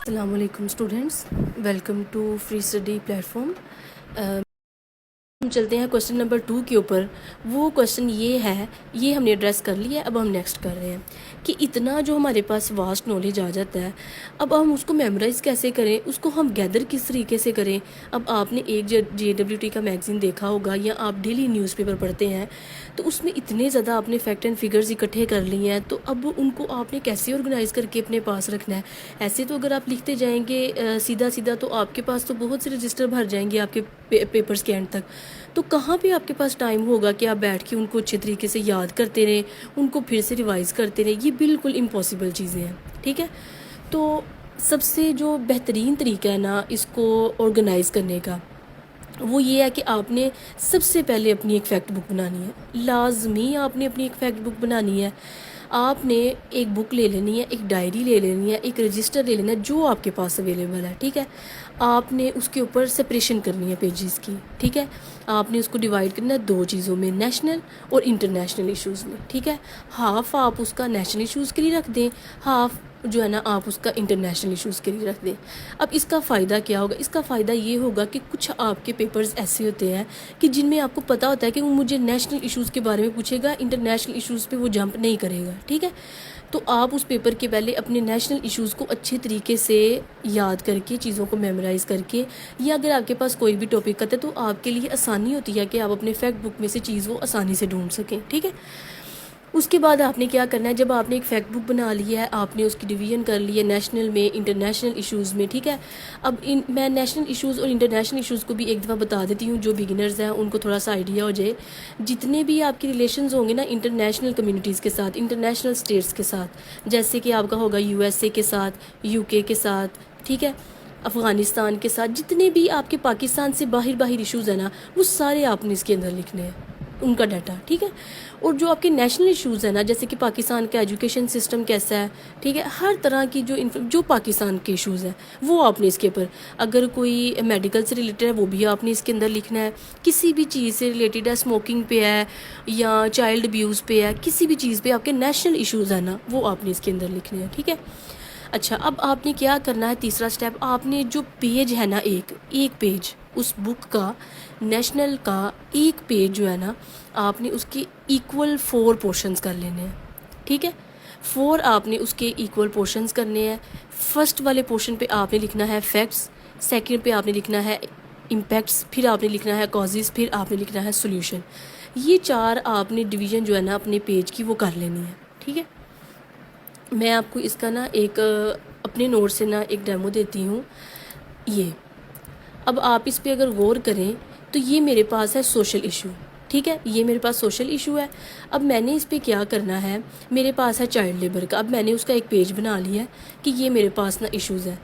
السلام علیکم students, welcome to free study platform فارم۔ ہم چلتے ہیں کوشچن نمبر 2 کے اوپر۔ وہ کوشچن یہ ہے، یہ ہم نے ایڈریس کر لیا ہے، اب ہم نیکسٹ کر رہے ہیں کہ اتنا جو ہمارے پاس واسٹ نالج آ جاتا ہے، اب ہم اس کو میمورائز کیسے کریں، اس کو ہم گیدر کس طریقے سے کریں۔ اب آپ نے ایک JWT کا میگزین دیکھا ہوگا یا آپ ڈیلی نیوز پیپر پڑھتے ہیں، تو اس میں اتنے زیادہ آپ نے فیکٹ اینڈ فگرز اکٹھے کر لی ہیں، تو اب ان کو آپ نے کیسے آرگنائز کر کے اپنے پاس رکھنا ہے۔ ایسے تو اگر آپ لکھتے جائیں گے سیدھا سیدھا، تو آپ کے پاس تو بہت سے رجسٹر بھر جائیں گے آپ کے پیپرز کے اینڈ تک، تو کہاں پہ آپ کے پاس ٹائم ہوگا کہ آپ بیٹھ کے ان کو اچھے طریقے سے یاد کرتے رہیں، ان کو پھر سے ریوائز کرتے رہیں۔ یہ بالکل امپاسبل چیزیں ہیں، ٹھیک ہے۔ تو سب سے جو بہترین طریقہ ہے نا اس کو آرگنائز کرنے کا، وہ یہ ہے کہ آپ نے سب سے پہلے اپنی ایک فیکٹ بک بنانی ہے۔ لازمی آپ نے اپنی ایک فیکٹ بک بنانی ہے۔ آپ نے ایک بک لے لینی ہے، ایک ڈائری لے لینی ہے، ایک رجسٹر لے لینا ہے، جو آپ کے پاس اویلیبل ہے، ٹھیک ہے۔ آپ نے اس کے اوپر سپریشن کرنی ہے پیجز کی، ٹھیک ہے۔ آپ نے اس کو ڈیوائڈ کرنا ہے 2 چیزوں میں، نیشنل اور انٹرنیشنل ایشوز میں، ٹھیک ہے۔ ہاف آپ اس کا نیشنل ایشوز کے لیے رکھ دیں، ہاف جو ہے نا آپ اس کا انٹرنیشنل ایشوز کے لیے رکھ دیں۔ اب اس کا فائدہ کیا ہوگا؟ اس کا فائدہ یہ ہوگا کہ کچھ آپ کے پیپرز ایسے ہوتے ہیں کہ جن میں آپ کو پتہ ہوتا ہے کہ وہ مجھے نیشنل ایشوز کے بارے میں پوچھے گا، انٹرنیشنل ایشوز پہ وہ جمپ نہیں کرے گا، ٹھیک ہے۔ تو آپ اس پیپر کے پہلے اپنے نیشنل ایشوز کو اچھے طریقے سے یاد کر کے، چیزوں کو میمورائز کر کے، یا اگر آپ کے پاس کوئی بھی ٹاپک آتا ہے تو آپ کے لیے آسانی ہوتی ہے کہ آپ اپنے فیکٹ بک میں سے چیز وہ آسانی سے ڈھونڈ سکیں، ٹھیک ہے۔ اس کے بعد آپ نے کیا کرنا ہے، جب آپ نے ایک فیکٹ بک بنا لی ہے، آپ نے اس کی ڈویژن کر لی ہے نیشنل میں، انٹرنیشنل ایشوز میں، ٹھیک ہے۔ اب میں نیشنل ایشوز اور انٹرنیشنل ایشوز کو بھی ایک دفعہ بتا دیتی ہوں، جو بگنرز ہیں ان کو تھوڑا سا آئیڈیا ہو جائے۔ جتنے بھی آپ کے ریلیشنز ہوں گے نا انٹرنیشنل کمیونٹیز کے ساتھ، انٹرنیشنل اسٹیٹس کے ساتھ، جیسے کہ آپ کا ہوگا USA کے ساتھ، UK کے ساتھ، ٹھیک ہے، افغانستان کے ساتھ، جتنے بھی آپ کے پاکستان سے باہر ایشوز ہیں نا، وہ سارے آپ نے اس کے اندر لکھنے ہیں، ان کا ڈیٹا، ٹھیک ہے۔ اور جو آپ کے نیشنل ایشوز ہیں نا، جیسے کہ پاکستان کا ایجوکیشن سسٹم کیسا ہے، ٹھیک ہے، ہر طرح کی جو پاکستان کے ایشوز ہیں وہ آپ نے اس کے اوپر، اگر کوئی میڈیکل سے ریلیٹڈ ہے وہ بھی آپ نے اس کے اندر لکھنا ہے، کسی بھی چیز سے ریلیٹڈ ہے، اسموکنگ پہ ہے یا چائلڈ ابیوز پہ ہے، کسی بھی چیز پہ آپ کے نیشنل ایشوز ہیں نا وہ آپ نے اس کے اندر لکھنے ہیں، ٹھیک ہے۔ اچھا، اب آپ نے کیا کرنا ہے، تیسرا سٹیپ، آپ نے جو پیج ہے نا ایک پیج اس بک کا، نیشنل کا ایک پیج جو ہے نا، آپ نے اس کے ایکول 4 پورشنز کر لینے ہیں، ٹھیک ہے۔ 4 آپ نے اس کے ایکول پورشنز کرنے ہیں۔ فرسٹ والے پورشن پہ آپ نے لکھنا ہے فیکٹس، سیکنڈ پہ آپ نے لکھنا ہے امپیکٹس، پھر آپ نے لکھنا ہے کازز، پھر آپ نے لکھنا ہے سولوشن۔ یہ 4 آپ نے ڈویژن جو ہے نا اپنے پیج کی وہ کر لینی ہے، ٹھیک ہے۔ میں آپ کو اس کا نا ایک اپنے نوٹ سے نا ایک ڈیمو دیتی ہوں۔ یہ اب آپ اس پہ اگر غور کریں تو یہ میرے پاس ہے سوشل ایشو، ٹھیک ہے، یہ میرے پاس سوشل ایشو ہے۔ اب میں نے اس پہ کیا کرنا ہے، میرے پاس ہے چائلڈ لیبر کا، اب میں نے اس کا ایک پیج بنا لیا ہے کہ یہ میرے پاس نا ایشوز ہے۔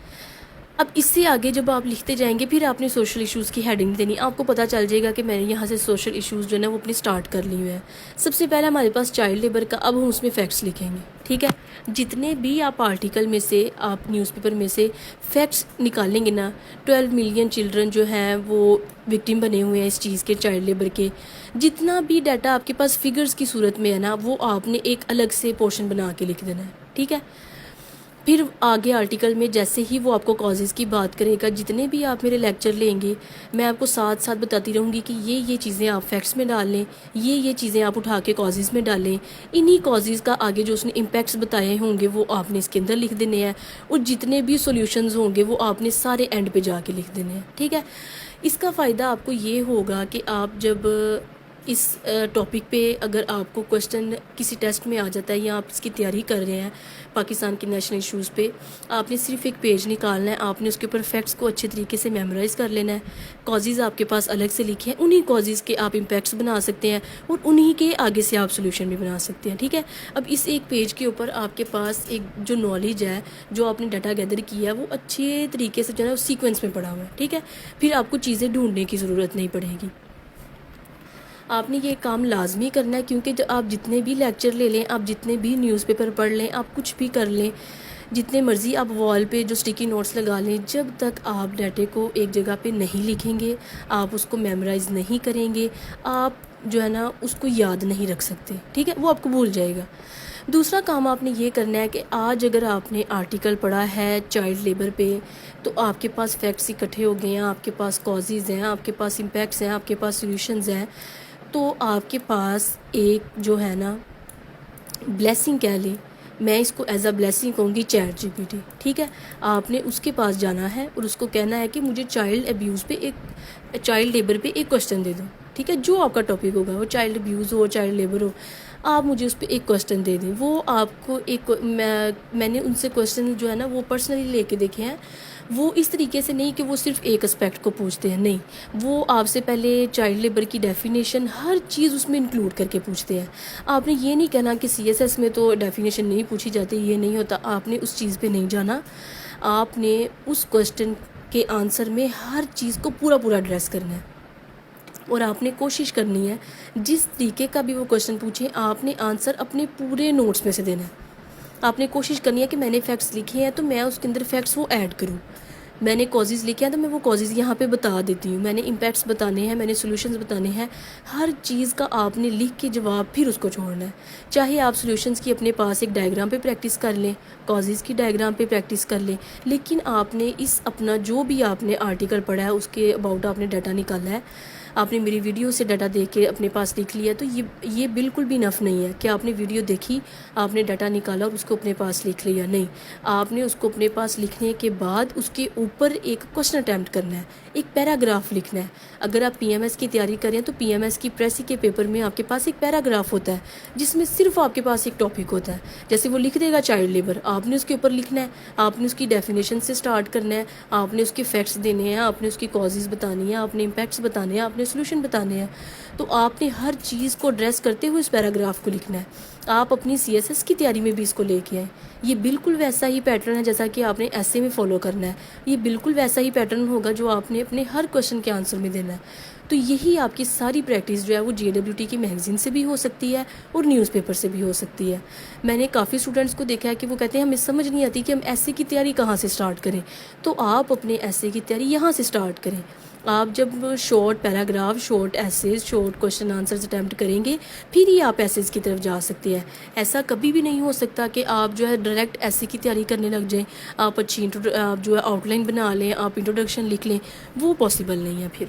اب اس سے آگے جب آپ لکھتے جائیں گے، پھر آپ نے سوشل ایشوز کی ہیڈنگ دینی، آپ کو پتہ چل جائے گا کہ میں نے یہاں سے سوشل ایشوز جو ہے نا وہ اپنی سٹارٹ کر لی ہوئے ہیں۔ سب سے پہلے ہمارے پاس چائلڈ لیبر کا، اب ہم اس میں فیکٹس لکھیں گے، ٹھیک ہے۔ جتنے بھی آپ آرٹیکل میں سے، آپ نیوز پیپر میں سے فیکٹس نکالیں گے نا، 12 ملین چلڈرن جو ہیں وہ وکٹم بنے ہوئے ہیں اس چیز کے، چائلڈ لیبر کے، جتنا بھی ڈیٹا آپ کے پاس فگرز کی صورت میں ہے نا، وہ آپ نے ایک الگ سے پورشن بنا کے لکھ دینا ہے، ٹھیک ہے۔ پھر آگے آرٹیکل میں جیسے ہی وہ آپ کو کازز کی بات کرے گا، جتنے بھی آپ میرے لیکچر لیں گے، میں آپ کو ساتھ ساتھ بتاتی رہوں گی کہ یہ چیزیں آپ فیکٹس میں ڈال لیں، یہ چیزیں آپ اٹھا کے کازز میں ڈالیں، انہی کازز کا آگے جو اس نے امپیکٹس بتائے ہوں گے وہ آپ نے اس کے اندر لکھ دینے ہیں، اور جتنے بھی سولوشنز ہوں گے وہ آپ نے سارے اینڈ پہ جا کے لکھ دینے ہیں، ٹھیک ہے۔ اس کا فائدہ آپ کو یہ ہوگا کہ آپ جب اس ٹاپک پہ اگر آپ کو کویسچن کسی ٹیسٹ میں آ جاتا ہے یا آپ اس کی تیاری کر رہے ہیں پاکستان کے نیشنل ایشوز پہ، آپ نے صرف ایک پیج نکالنا ہے، آپ نے اس کے اوپر فیکٹس کو اچھے طریقے سے میمورائز کر لینا ہے، کازز آپ کے پاس الگ سے لکھے ہیں، انہی کازز کے آپ امپیکٹس بنا سکتے ہیں اور انہی کے آگے سے آپ سولوشن بھی بنا سکتے ہیں، ٹھیک ہے۔ اب اس ایک پیج کے اوپر آپ کے پاس ایک جو نالج ہے، جو آپ نے ڈیٹا گیدر کیا ہے، وہ اچھے طریقے سے جو ہے نا سیکوینس میں پڑا ہوا ہے، ٹھیک ہے۔ پھر آپ کو چیزیں ڈھونڈنے کی ضرورت نہیں پڑے گی۔ آپ نے یہ کام لازمی کرنا ہے، کیونکہ جو آپ جتنے بھی لیکچر لے لیں، آپ جتنے بھی نیوز پیپر پڑھ لیں، آپ کچھ بھی کر لیں، جتنے مرضی آپ وال پہ جو اسٹیکی نوٹس لگا لیں، جب تک آپ ڈیٹے کو ایک جگہ پہ نہیں لکھیں گے، آپ اس کو میمورائز نہیں کریں گے، آپ جو ہے نا اس کو یاد نہیں رکھ سکتے، ٹھیک ہے، وہ آپ کو بھول جائے گا۔ دوسرا کام آپ نے یہ کرنا ہے کہ آج اگر آپ نے آرٹیکل پڑھا ہے چائلڈ لیبر پہ تو آپ کے پاس فیکٹس اکٹھے ہو گئے ہیں، آپ کے پاس کازز ہیں، آپ کے پاس امپیکٹس ہیں، آپ کے پاس سولوشنز ہیں، تو آپ کے پاس ایک جو ہے نا بلیسنگ کہہ لیں، میں اس کو ایز اے بلیسنگ کہوں گی چیٹ جی پی ٹی، ٹھیک ہے. آپ نے اس کے پاس جانا ہے اور اس کو کہنا ہے کہ مجھے چائلڈ ابیوز پہ چائلڈ لیبر پہ ایک کوشچن دے دو، ٹھیک ہے، جو آپ کا ٹاپک ہوگا، وہ چائلڈ ابیوز ہو، چائلڈ لیبر ہو، آپ مجھے اس پہ ایک کوشچن دے دیں. وہ آپ کو ایک میں نے ان سے کوشچن جو ہے نا وہ پرسنلی لے کے دیکھے ہیں. وہ اس طریقے سے نہیں کہ وہ صرف ایک اسپیکٹ کو پوچھتے ہیں، نہیں، وہ آپ سے پہلے چائلڈ لیبر کی ڈیفینیشن ہر چیز اس میں انکلوڈ کر کے پوچھتے ہیں. آپ نے یہ نہیں کہنا کہ سی ایس ایس میں تو ڈیفینیشن نہیں پوچھی جاتی، یہ نہیں ہوتا. آپ نے اس چیز پہ نہیں جانا، آپ نے اس کوشچن کے آنسر میں ہر چیز کو پورا ایڈریس کرنا ہے. اور آپ نے کوشش کرنی ہے جس طریقے کا بھی وہ کوشچن پوچھیں آپ نے آنسر اپنے پورے نوٹس میں سے دینا ہے. آپ نے کوشش کرنی ہے کہ میں نے فیکٹس لکھے ہیں تو میں اس کے اندر فیکٹس وہ ایڈ کروں. میں نے کازز لکھے ہیں تو میں وہ کازز یہاں پہ بتا دیتی ہوں. میں نے امپیکٹس بتانے ہیں، میں نے سولوشنز بتانے ہیں. ہر چیز کا آپ نے لکھ کے جواب پھر اس کو چھوڑنا ہے. چاہے آپ سولوشنز کی اپنے پاس ایک ڈائیگرام پہ پریکٹس کر لیں، کازز کی ڈائیگرام پہ پریکٹس کر لیں، لیکن آپ نے اس اپنا جو بھی آپ نے آرٹیکل پڑھا ہے اس کے اباؤٹ آپ نے ڈیٹا نکالا ہے. آپ نے میری ویڈیو سے ڈیٹا دیکھ کے اپنے پاس لکھ لیا تو یہ بالکل بھی نف نہیں ہے کہ آپ نے ویڈیو دیکھی، آپ نے ڈیٹا نکالا اور اس کو اپنے پاس لکھ لیا. نہیں، آپ نے اس کو اپنے پاس لکھنے کے بعد اس کے اوپر ایک کوشچن اٹیمپٹ کرنا ہے، ایک پیراگراف لکھنا ہے. اگر آپ پی ایم ایس کی تیاری کریں تو پی ایم ایس کی پریسی کے پیپر میں آپ کے پاس ایک پیراگراف ہوتا ہے جس میں صرف آپ کے پاس ایک ٹاپک ہوتا ہے. جیسے وہ لکھ دے گا چائلڈ لیبر، آپ نے اس کے اوپر لکھنا ہے، آپ نے اس کی ڈیفینیشن سے سٹارٹ کرنا ہے، آپ نے اس کے فیکٹس دینے ہیں، آپ نے اس کی کازز بتانی ہیں، آپ نے امپیکٹس بتانے ہیں، آپ نے سولوشن بتانے ہیں. تو آپ نے ہر چیز کو ایڈریس کرتے ہوئے اس پیراگراف کو لکھنا ہے. آپ اپنی سی ایس ایس کی تیاری میں بھی اس کو لے کے آئیں. یہ بالکل ویسا ہی پیٹرن ہے جیسا کہ آپ نے ایسے میں فالو کرنا ہے. یہ بالکل ویسا ہی پیٹرن ہوگا جو آپ نے اپنے ہر کوشچن کے آنسر میں دینا ہے. تو یہی آپ کی ساری پریکٹس جو ہے وہ جے ڈبلیو ٹی کی میگزین سے بھی ہو سکتی ہے اور نیوز پیپر سے بھی ہو سکتی ہے. میں نے کافی اسٹوڈنٹس کو دیکھا ہے کہ وہ کہتے ہیں ہمیں سمجھ نہیں آتی کہ ہم ایسے کی تیاری کہاں سے سٹارٹ کریں. تو آپ اپنے ایسے کی تیاری یہاں سے سٹارٹ کریں. آپ جب short paragraph, short essays, short question answers attempt کریں گے پھر ہی آپ ایسیز کی طرف جا سکتے ہیں. ایسا کبھی بھی نہیں ہو سکتا کہ آپ جو ہے ڈائریکٹ ایسے کی تیاری کرنے لگ جائیں، آپ اچھی آپ جو ہے آؤٹ لائن بنا لیں، آپ انٹروڈکشن لکھ لیں، وہ پاسبل نہیں ہے پھر.